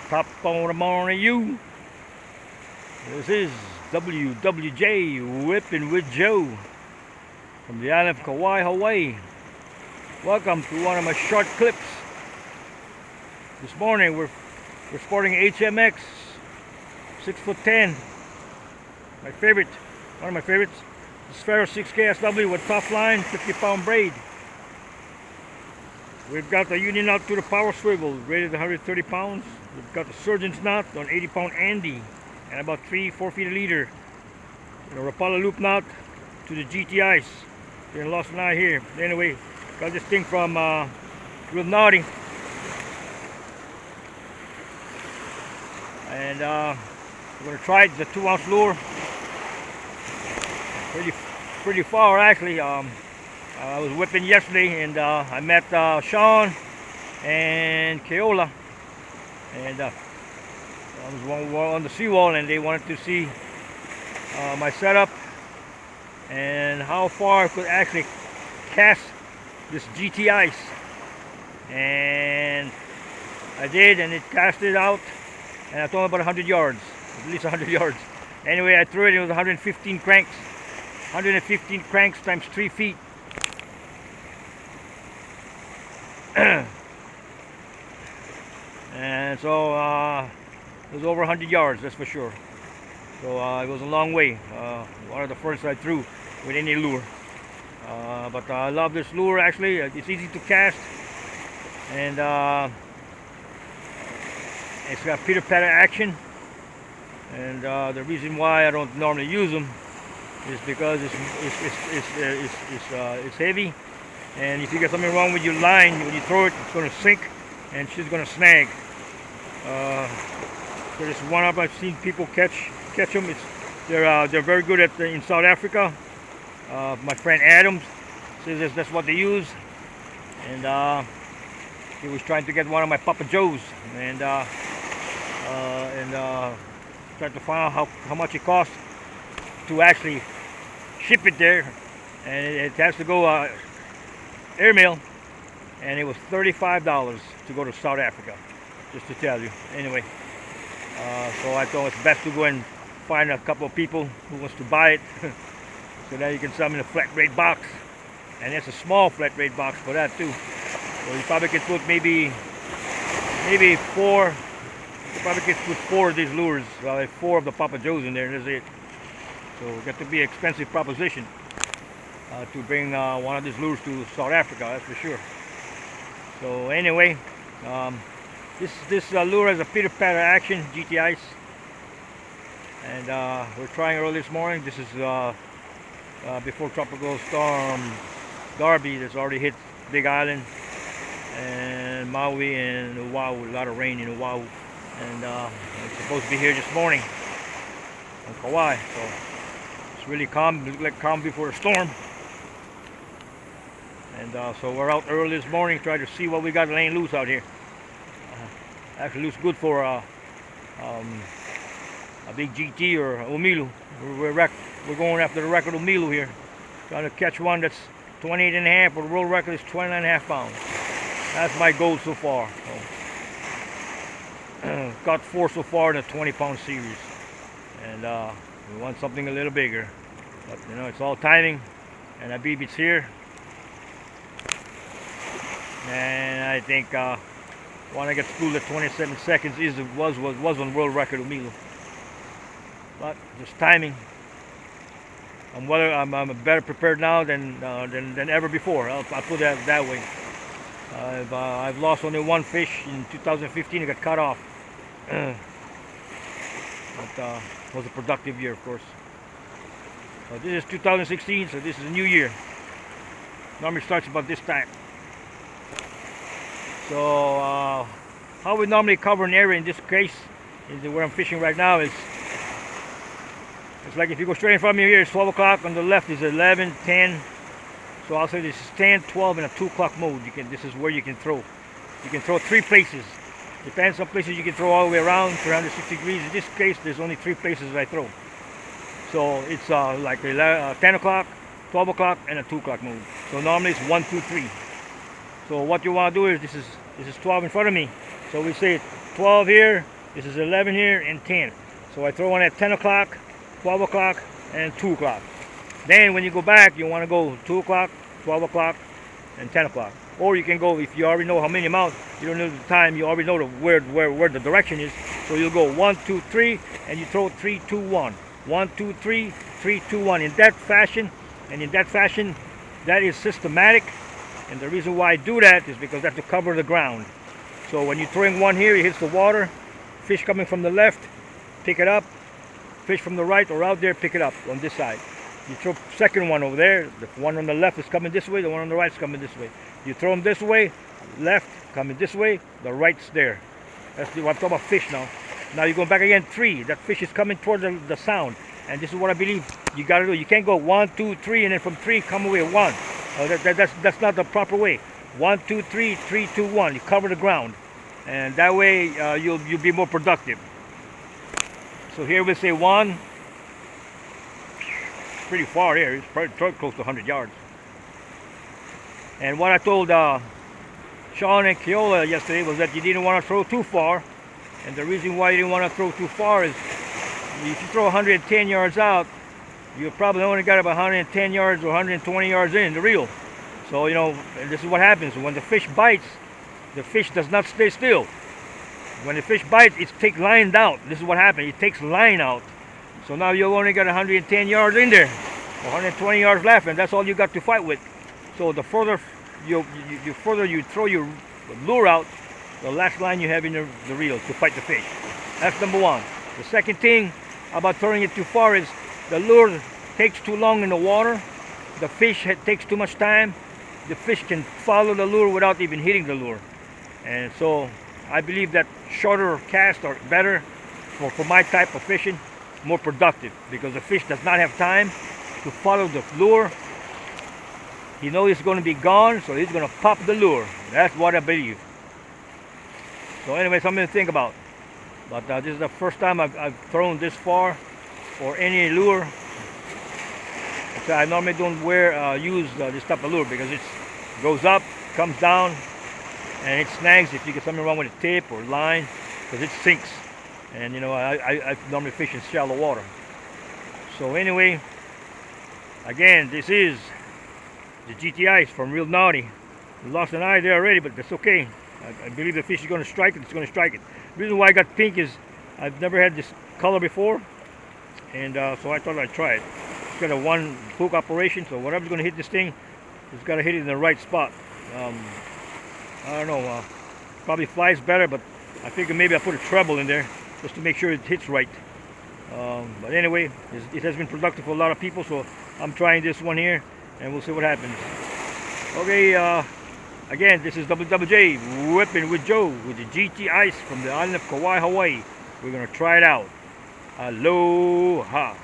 Top on the morning, you. This is WWJ Whipping with Joe from the island of Kauai, Hawaii. Welcome to one of my short clips. This morning we're sporting HMX 6'10". My favorite, one of my favorites. Sphero 6KSW with tough line, 50-pound braid. We've got the union knot to the power swivel, rated 130 pounds. We've got the surgeon's knot on 80-pound Andy, and about 3-4 feet a leader. And a Rapala loop knot to the GT ice. Getting lost an eye here. Anyway, got this thing from Reelnauti. And we're going to try it. It's a 2-ounce lure. Pretty far actually. I was whipping yesterday, and I met Sean and Keola, and I was on the seawall, and they wanted to see my setup and how far I could actually cast this GT ice. And I did, and it casted out, and I told about 100 yards, at least 100 yards. Anyway, I threw it. It was 115 cranks. 115 cranks times 3 feet. And so it was over 100 yards, that's for sure. So it was a long way. One of the first I threw with any lure. But I love this lure actually. It's easy to cast, and it's got pitter-patter action. And the reason why I don't normally use them is because it's heavy. And if you get something wrong with your line, when you throw it, it's going to sink, and she's going to snag. There's one up I've seen people catch them. They're very good at in South Africa. My friend Adams says that's what they use, and he was trying to get one of my Papa Joes, and tried to find out how much it costs to actually ship it there, and it has to go airmail, and it was $35 to go to South Africa, just to tell you. Anyway, so I thought it's best to go and find a couple of people who wants to buy it, so that you can sell them in a flat rate box, and it's a small flat rate box for that too. So you probably can put maybe four. You probably can put 4 of these lures, 4 of the Papa Joes in there, and that's it. So it got to be an expensive proposition to bring one of these lures to South Africa, that's for sure. So anyway, this lure has a pitter-patter action, GT ice, and we're trying early this morning. This is before Tropical Storm Darby that's already hit Big Island and Maui and Oahu. A lot of rain in Oahu, and it's supposed to be here this morning on Kauai. So it's really calm. It looks like calm before a storm. And so we're out early this morning trying to see what we got laying loose out here. Actually looks good for a big GT or Umilu. We're going after the record Umilu here. Trying to catch one that's 28.5, but the world record is 29.5 pounds. That's my goal so far. So, got 4 so far in the 20-pound series. And we want something a little bigger. But you know, it's all timing. And I believe it's here. And I think when I get schooled at 27 seconds was on world record of Milo. But just timing. I'm better prepared now than ever before. I'll put that way. I've lost only 1 fish in 2015. It got cut off. But it was a productive year, of course. This is 2016, so this is a new year. Normally starts about this time. So how we normally cover an area in this case is where I'm fishing right now. It's like if you go straight in front of me here, it's 12 o'clock. On the left is 11, 10. So I'll say this is 10, 12, and a 2 o'clock mode. This is where you can throw. You can throw 3 places. Depends. Some places you can throw all the way around 360 degrees. In this case, there's only 3 places I throw. So it's like 10 o'clock, 12 o'clock, and a 2 o'clock mode. So normally it's 1, 2, 3. So what you want to do is this is 12 in front of me. So we say 12 here, This is 11 here and 10. So I throw one at 10 o'clock, 12 o'clock, and 2 o'clock. Then when you go back, you want to go 2 o'clock, 12 o'clock, and 10 o'clock. Or you can go, if you already know how many amount, you don't know the time, you already know where the direction is. So you'll go 1, 2, 3, and you throw 3, 2, 1. 1, 2, 3, 3, 2, 1. In that fashion, that is systematic. And the reason why I do that is because that's to cover the ground. So when you're throwing one here, it hits the water. Fish coming from the left, pick it up. Fish from the right or out there, pick it up on this side. You throw second one over there. The one on the left is coming this way. The one on the right is coming this way. You throw them this way, left coming this way. The right's there. That's what I'm talking about fish now. Now you're going back again 3. That fish is coming toward the sound. And this is what I believe you got to do. You can't go 1, 2, 3, and then from 3 come away 1. That's not the proper way. 1, 2, 3, 3, 2, 1. You cover the ground, and that way you'll be more productive. So here we say 1. Pretty far here. It's probably close to 100 yards. And what I told Sean and Kauais yesterday was that you didn't want to throw too far. And the reason why you didn't want to throw too far is if you throw 110 yards out, you probably only got about 110 yards or 120 yards in the reel. So, you know, and this is what happens. When the fish bites, the fish does not stay still. When the fish bites, it takes line out. This is what happens. It takes line out. So now you only got 110 yards in there, 120 yards left, and that's all you got to fight with. So the further you throw your lure out, the last line you have in the reel to fight the fish. That's number one. The second thing about throwing it too far is the lure takes too long in the water. The fish takes too much time. The fish can follow the lure without even hitting the lure. And so I believe that shorter casts are better for my type of fishing, more productive, because the fish does not have time to follow the lure. He knows it's going to be gone, so he's going to pop the lure. That's what I believe. So anyway, something to think about. But this is the first time I've thrown this far for any lure. So I normally don't use this type of lure because it goes up, comes down, and it snags if you get something wrong with a tip or line, because it sinks. And you know, I normally fish in shallow water. So anyway, again, this is the GTIs from Reelnauti. We lost an eye there already, but that's okay. I believe the fish is going to strike it. It's going to strike it. The reason why I got pink is I've never had this color before, and so I thought I'd try it. It's got a one hook operation, so whatever's going to hit this thing, it's got to hit it in the right spot. I don't know. Probably flies better, but I figured maybe I put a treble in there just to make sure it hits right. But anyway, it has been productive for a lot of people, so I'm trying this one here, and we'll see what happens. Okay, again, this is WWJ, Whipping with Joe, with the GT Ice from the island of Kauai, Hawaii. We're going to try it out. Aloha.